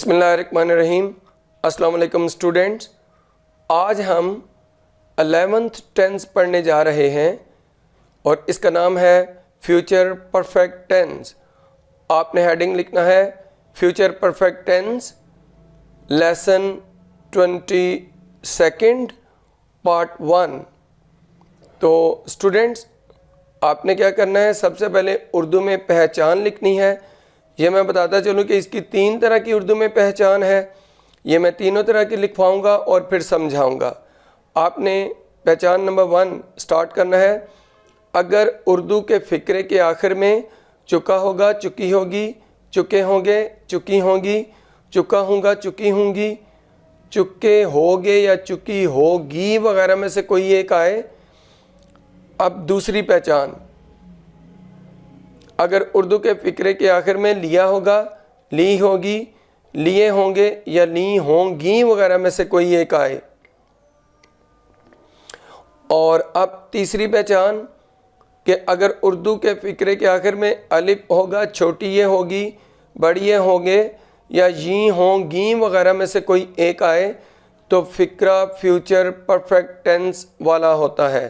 बिस्मिल्लाहिर्रहमानिर्रहीम। अस्सलाम वालेकुम स्टूडेंट्स। आज हम 11th टेंस पढ़ने जा रहे हैं और इसका नाम है फ्यूचर परफेक्ट टेंस। आपने हेडिंग लिखना है future perfect tense lesson 22 part 1। तो स्टूडेंट्स आपने क्या करना है, सबसे पहले उर्दू में पहचान लिखनी है। ये मैं बताता चलूँ कि इसकी 3 तरह की उर्दू में पहचान है। ये मैं तीनों तरह की लिखवाऊंगा और फिर समझाऊंगा। आपने पहचान नंबर 1 स्टार्ट करना है। अगर उर्दू के फ़िक्रे के आखिर में चुका होगा, चुकी होगी, चुके होंगे, चुकी होंगी, चुका होगा, चुकी होंगी, चुके होगे या चुकी होगी वगैरह में से कोई एक आए। अब दूसरी पहचान, अगर उर्दू के फ़िक्रे के आखिर में लिया होगा, ली होगी, लिए होंगे या ली होंगी वगैरह में से कोई एक आए। और अब तीसरी पहचान कि अगर उर्दू के फ़िक्रे के आखिर में अलिफ होगा, छोटी ये होगी, बड़ी ये होंगे या ये होंगी वगैरह में से कोई एक आए तो फ़िक्रा फ्यूचर परफेक्ट टेंस वाला होता है।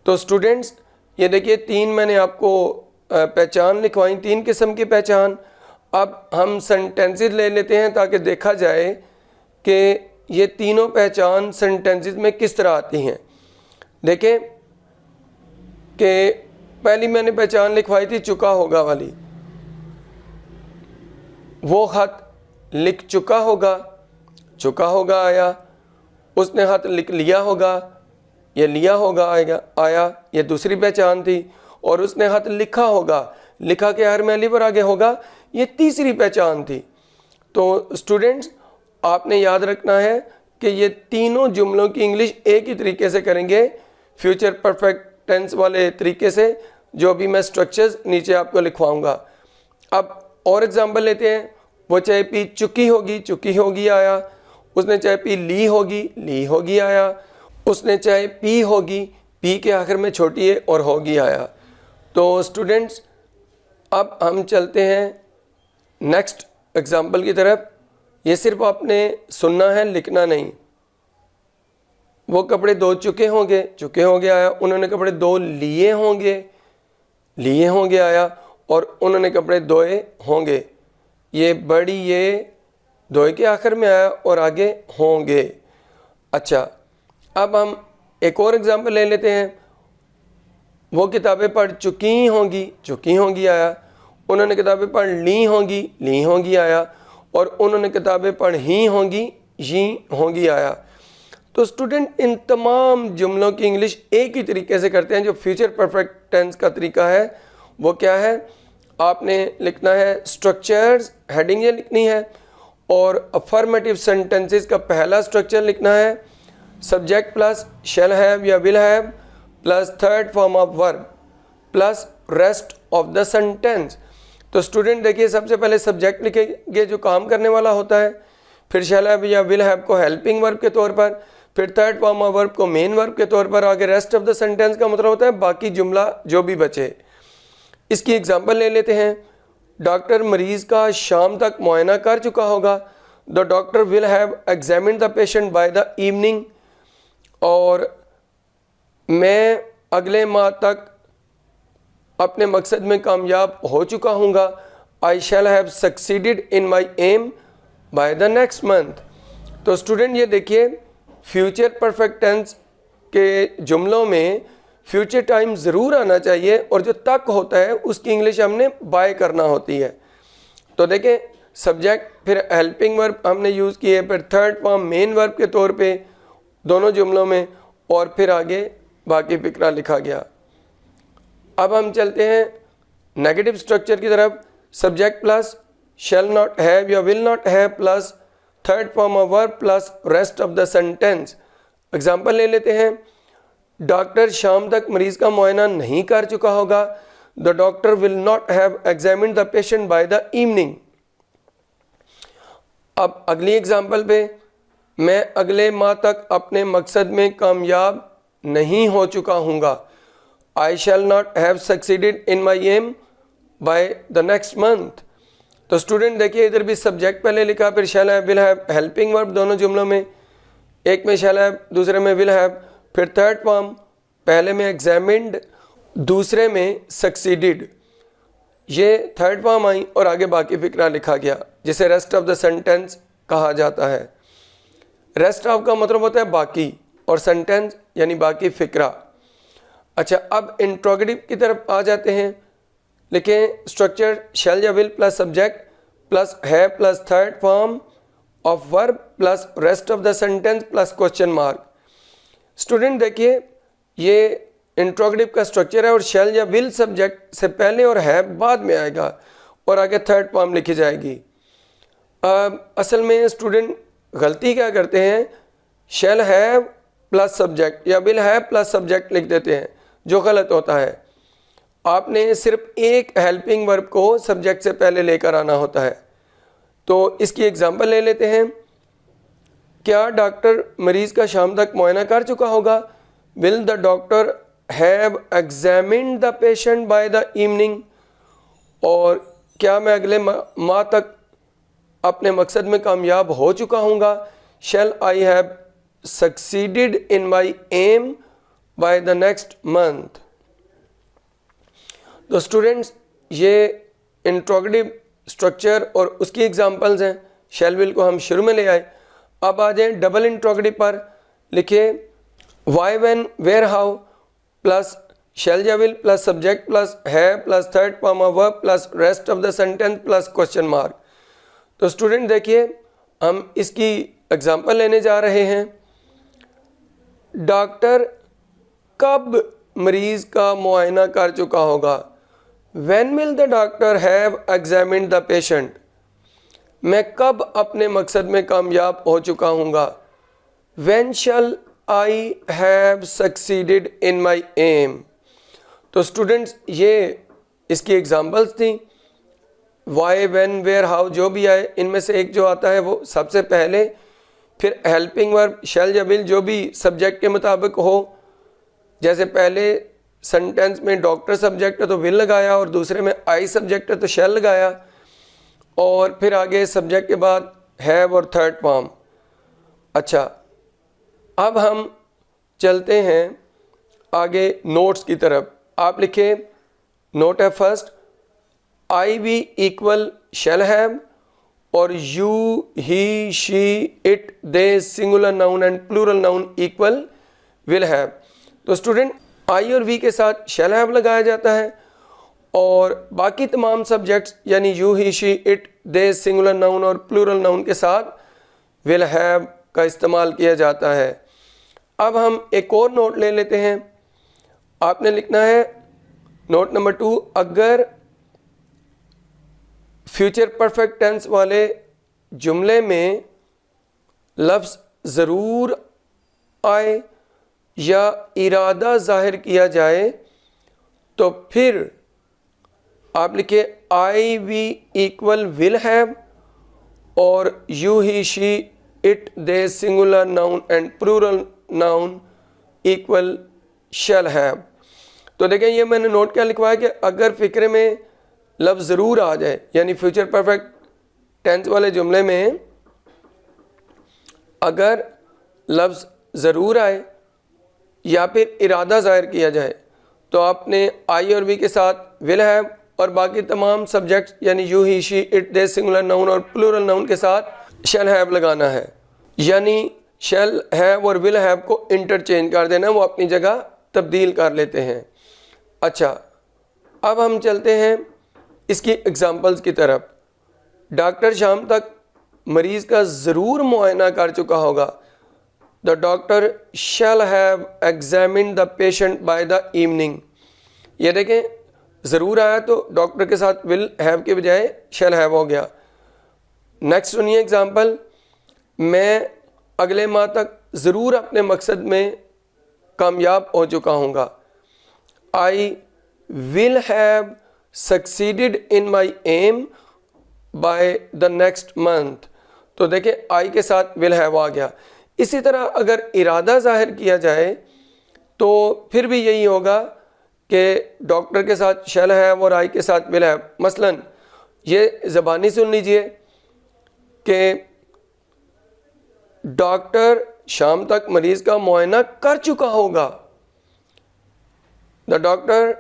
तो स्टूडेंट्स ये देखिए 3 मैंने आपको पहचान लिखवाई, 3 किस्म की पहचान। अब हम सेंटेंसेस ले लेते हैं ताकि देखा जाए कि ये तीनों पहचान सेंटेंसेस में किस तरह आती हैं। देखें कि पहली मैंने पहचान लिखवाई थी चुका होगा वाली। वो ख़त लिख चुका होगा, चुका होगा आया। उसने ख़त लिख लिया होगा, ये लिया होगा आया, ये दूसरी पहचान थी। और उसने ख़त लिखा होगा, लिखा के आखिर में अलिफ और आगे होगा, ये तीसरी पहचान थी। तो स्टूडेंट्स आपने याद रखना है कि ये तीनों जुमलों की इंग्लिश एक ही तरीके से करेंगे, फ्यूचर परफेक्ट टेंस वाले तरीके से, जो भी मैं स्ट्रक्चर्स नीचे आपको लिखवाऊंगा। अब और एग्जांपल लेते हैं। वो चाहे पी चुकी होगी, चुकी होगी आया। उसने चाहे पी ली होगी, ली होगी आया। उसने चाहे पी होगी, पी के आखिर में छोटी है और होगी आया। तो स्टूडेंट्स अब हम चलते हैं नेक्स्ट एग्जांपल की तरफ। ये सिर्फ आपने सुनना है, लिखना नहीं। वो कपड़े धो चुके होंगे, चुके होंगे आया। उन्होंने कपड़े धो लिए होंगे, लिए होंगे आया। और उन्होंने कपड़े धोए होंगे, ये बड़ी ये धोए के आखिर में आया और आगे होंगे। अच्छा, अब हम एक और एग्जांपल ले लेते हैं। वो किताबें पढ़ चुकी होंगी, चुकी होंगी आया। उन्होंने किताबें पढ़ ली होंगी, ली होंगी आया। और उन्होंने किताबें पढ़ी होंगी, ये होंगी आया। तो स्टूडेंट इन तमाम जुमलों की इंग्लिश एक ही तरीके से करते हैं। जो फ्यूचर परफेक्ट टेंस का तरीका है वो क्या है, आपने लिखना है स्ट्रक्चर्स, हेडिंग ये लिखनी है। और अफर्मेटिव सेंटेंसेस का पहला स्ट्रक्चर लिखना है सब्जेक्ट प्लस शैल हैव या will have plus third form of verb plus rest of the sentence. तो स्टूडेंट देखिए सबसे पहले सब्जेक्ट लिखेंगे जो काम करने वाला होता है, फिर शैल हैव या विल हैव को हेल्पिंग वर्ब के तौर पर, फिर थर्ड फॉर्म ऑफ वर्ब को मेन वर्ब के तौर पर, आगे रेस्ट ऑफ द सेंटेंस का मतलब होता है बाकी जुमला जो भी बचे। इसकी एग्जांपल ले लेते हैं। डॉक्टर मरीज़ का शाम तक मुआयना कर चुका होगा। The doctor will have examined the patient by the evening. और मैं अगले माह तक अपने मकसद में कामयाब हो चुका हूँगा। I shall have succeeded in my aim by the next month. तो स्टूडेंट ये देखिए फ्यूचर परफेक्ट टेंस के जुमलों में फ्यूचर टाइम ज़रूर आना चाहिए और जो तक होता है उसकी इंग्लिश हमने बाय करना होती है। तो देखें सब्जेक्ट, फिर हेल्पिंग वर्ब हमने यूज़ किए, फिर थर्ड फॉर्म मेन वर्ब के तौर पे दोनों जुमलों में, और फिर आगे बाकी फिक्रा लिखा गया। अब हम चलते हैं नेगेटिव स्ट्रक्चर की तरफ। Subject plus shall not have या will not have plus third form of verb plus rest of the sentence. Example ले लेते हैं। डॉक्टर शाम तक मरीज़ का मुआयना नहीं कर चुका होगा। The doctor will not have examined the patient by the evening. अब अगली एग्जांपल पे, मैं अगले माह तक अपने मकसद में कामयाब नहीं हो चुका हूँगा। I shall not have succeeded in my aim by the next month. तो स्टूडेंट देखिए इधर भी सब्जेक्ट पहले लिखा, फिर shall have, will have, helping verb दोनों जुमलों में, एक में शैल हैव दूसरे में विल हैव, फिर थर्ड फॉर्म पहले में एग्जामिन्ड दूसरे में सक्सीडिड, ये थर्ड फॉर्म आई और आगे बाकी फिक्रा लिखा गया जिसे रेस्ट ऑफ द सेंटेंस कहा जाता है। रेस्ट ऑफ का मतलब होता है बाकी और सेंटेंस यानी बाकी फिक्रा। अच्छा, अब इंट्रोगेटिव की तरफ आ जाते हैं। लिखें स्ट्रक्चर शैल या विल प्लस सब्जेक्ट प्लस है plus third form of verb plus rest of the sentence plus question mark. Student देखिए ये इंट्रोगेटिव का स्ट्रक्चर है और शैल या विल सब्जेक्ट से पहले और है बाद में आएगा और आगे थर्ड फॉर्म लिखी जाएगी। असल में स्टूडेंट गलती क्या करते हैं, शैल हैव प्लस सब्जेक्ट या विल हैव प्लस सब्जेक्ट लिख देते हैं, जो गलत होता है। आपने सिर्फ एक हेल्पिंग वर्ब को सब्जेक्ट से पहले लेकर आना होता है। तो इसकी एग्जांपल ले लेते हैं। क्या डॉक्टर मरीज का शाम तक मुआयना कर चुका होगा? Will the doctor have examined the patient by the evening? और क्या मैं अगले माह तक अपने मकसद में कामयाब हो चुका हूँगा? Shall I have succeeded in my aim by the next month? तो स्टूडेंट्स ये इंट्रोगेटिव स्ट्रक्चर और उसकी एग्जांपल्स हैं। शैल विल को हम शुरू में ले आए। अब आ जाए डबल इंट्रोगेटिव पर। लिखिए why, when, where, how plus shall या विल प्लस सब्जेक्ट प्लस है plus third form of verb plus rest of the sentence plus question mark. तो स्टूडेंट देखिए हम इसकी एग्जांपल लेने जा रहे हैं। डॉक्टर कब मरीज का मुआयना कर चुका होगा? When will the doctor have examined the patient? मैं कब अपने मकसद में कामयाब हो चुका हूँगा? When shall I have succeeded in my aim? तो स्टूडेंट्स ये इसकी एग्जांपल्स थी। वाई, व्हेन, वेयर, हाउ जो भी आए इनमें से एक जो आता है वो सबसे पहले, फिर हेल्पिंग वर्ब शैल या विल जो भी सब्जेक्ट के मुताबिक हो। जैसे पहले सेंटेंस में डॉक्टर सब्जेक्ट है तो विल लगाया और दूसरे में आई सब्जेक्ट है तो शैल लगाया, और फिर आगे सब्जेक्ट के बाद हैव और थर्ड फॉर्म। अच्छा, अब हम चलते हैं आगे नोट्स की तरफ। आप लिखे नोट है first, I we equal shall have और you, he, she, it, they singular noun and plural noun equal will have. तो स्टूडेंट आई और वी के साथ शैल हैव लगाया जाता है और बाकी तमाम सब्जेक्ट्स यानी you, he, she, it, they singular noun और प्लूरल नाउन के साथ विल हैव का इस्तेमाल किया जाता है। अब हम एक और नोट ले लेते हैं। आपने लिखना है नोट नंबर 2, अगर फ्यूचर परफेक्ट टेंस वाले जुमले में लफ्ज़ ज़रूर आए या इरादा जाहिर किया जाए तो फिर आप लिखे I we equal will have और you, he, she, it, they singular noun and plural noun equal shall have. तो देखें ये मैंने नोट क्या लिखवाया कि अगर फिक्रे में लफ्ज़ ज़रूर आ जाए यानी फ्यूचर परफेक्ट टेंस वाले जुमले में अगर लफ्ज़ ज़रूर आए या फिर इरादा ज़ाहिर किया जाए तो आपने आई और वी के साथ विल हैव और बाकी तमाम सब्जेक्ट्स यानी you, he, she, it, they singular noun और प्लूरल नाउन के साथ शैल हैव लगाना है। यानी शैल हैव और विल हैव को इंटरचेंज कर देना, वो अपनी जगह तब्दील कर लेते हैं। अच्छा, अब हम चलते हैं इसकी एग्जांपल्स की तरफ। डॉक्टर शाम तक मरीज़ का ज़रूर मुआयना कर चुका होगा। The doctor shall have examined the patient by the evening. ये देखें ज़रूर आया तो डॉक्टर के साथ विल हैव के बजाय शैल हैव हो गया। नेक्स्ट सुनिए एग्जांपल, मैं अगले माह तक ज़रूर अपने मकसद में कामयाब हो चुका हूँगा। I will have succeeded in my aim by the next month. तो देखें आई के साथ विल हैव आ गया। इसी तरह अगर इरादा ज़ाहिर किया जाए तो फिर भी यही होगा कि डॉक्टर के साथ शैल हैव और आई के साथ विल हैव। मसलन ये ज़बानी सुन लीजिए कि डॉक्टर शाम तक मरीज़ का मुआयना कर चुका होगा। The doctor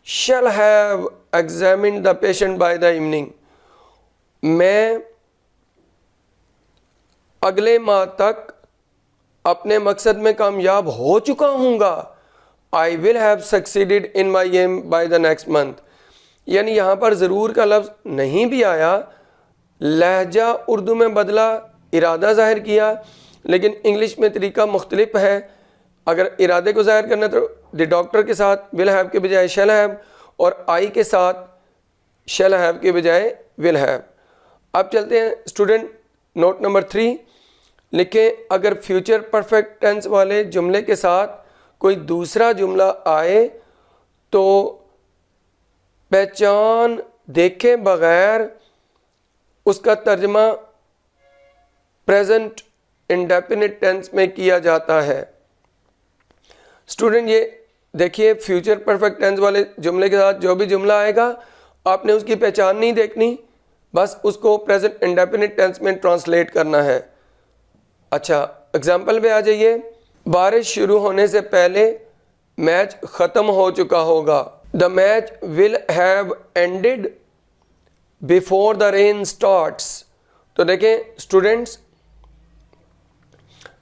shall have examined the patient by the evening। मैं अगले माह तक अपने मकसद में कामयाब हो चुका हूँगा। I will have succeeded in my aim by the next month। यानी यहाँ पर ज़रूर का लफ्ज़ नहीं भी आया, लहजा उर्दू में बदला, इरादा ज़ाहिर किया, लेकिन इंग्लिश में तरीका मुख्तलिफ है। अगर इरादे को ज़ाहिर करना तो द डॉक्टर के साथ विल हैव के बजाय शैल हैव, और आई के साथ शैल हैव के बजाय विल हैव। अब चलते हैं स्टूडेंट, नोट नंबर 3 लिखें, अगर फ्यूचर परफेक्ट टेंस वाले जुमले के साथ कोई दूसरा जुमला आए तो पहचान देखे बगैर उसका तर्जमा प्रेजेंट इंडेफिनिट टेंस में किया जाता है। स्टूडेंट, ये देखिए, फ्यूचर परफेक्ट टेंस वाले जुमले के साथ जो भी जुमला आएगा आपने उसकी पहचान नहीं देखनी, बस उसको प्रेजेंट इंडेफिनिट टेंस में ट्रांसलेट करना है। अच्छा, एग्जाम्पल पे आ जाइए। बारिश शुरू होने से पहले मैच ख़त्म हो चुका होगा। The match will have ended before the rain starts. तो देखें स्टूडेंट्स,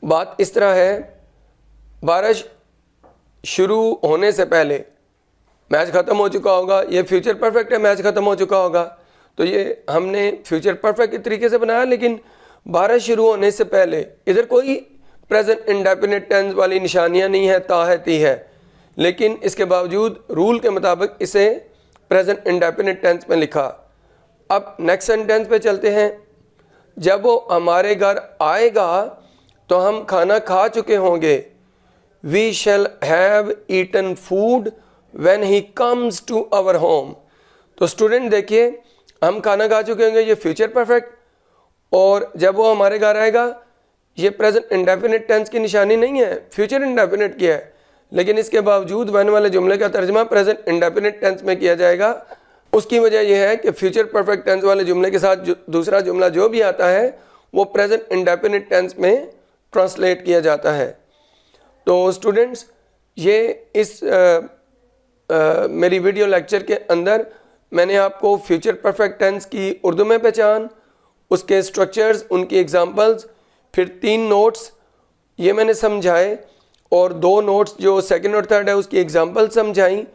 बात इस तरह है, बारिश शुरू होने से पहले मैच ख़त्म हो चुका होगा, ये फ्यूचर परफेक्ट है, मैच ख़त्म हो चुका होगा, तो ये हमने फ्यूचर परफेक्ट के तरीके से बनाया, लेकिन बारिश शुरू होने से पहले इधर कोई प्रेजेंट इंडेफिनिट टेंस वाली निशानियां नहीं है, ता है ती है, लेकिन इसके बावजूद रूल के मुताबिक इसे प्रेजेंट इंडेफिनिट टेंस में लिखा। अब नेक्स्ट सेंटेंस पे चलते हैं। जब वो हमारे घर आएगा तो हम खाना खा चुके होंगे। We shall have eaten food when he comes to our home। तो स्टूडेंट देखिए, हम खाना खा चुके होंगे, ये फ्यूचर परफेक्ट, और जब वो हमारे घर आएगा ये प्रेजेंट इंडेफिनिट टेंस की निशानी नहीं है, फ्यूचर इंडेफिनिट की है, लेकिन इसके बावजूद व्हेन वाले जुमले का तर्जमा प्रेजेंट इंडेफिनिट टेंस में किया जाएगा। उसकी वजह यह है कि फ्यूचर परफेक्ट टेंस वाले जुमले के साथ दूसरा जुमला जो भी आता है वो प्रेजेंट इंडेफिनिट टेंस में ट्रांसलेट किया जाता है। तो स्टूडेंट्स, ये इस मेरी वीडियो लेक्चर के अंदर मैंने आपको फ्यूचर परफेक्ट टेंस की उर्दू में पहचान, उसके स्ट्रक्चर्स, उनकी एग्जांपल्स, फिर 3 नोट्स ये मैंने समझाए, और 2 नोट्स जो सेकंड और थर्ड है उसकी एग्जांपल समझाई।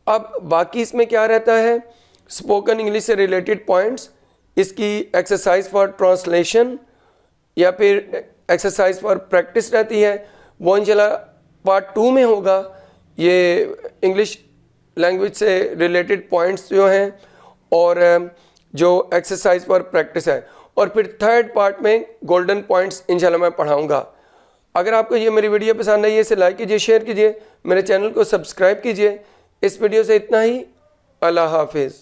अब बाकी इसमें क्या रहता है, स्पोकन इंग्लिश से रिलेटेड पॉइंट्स, इसकी एक्सरसाइज फॉर ट्रांसलेशन या फिर एक्सरसाइज फॉर प्रैक्टिस रहती है, वो इंशाल्लाह पार्ट 2 में होगा। ये इंग्लिश लैंग्वेज से रिलेटेड पॉइंट्स जो हैं और जो एक्सरसाइज फॉर प्रैक्टिस है, और फिर थर्ड पार्ट में गोल्डन पॉइंट्स इंशाल्लाह मैं पढ़ाऊँगा। अगर आपको ये मेरी वीडियो पसंद आई है इसे लाइक कीजिए, शेयर कीजिए, मेरे चैनल को सब्सक्राइब कीजिए। इस वीडियो से इतना ही। अल्लाह हाफिज़।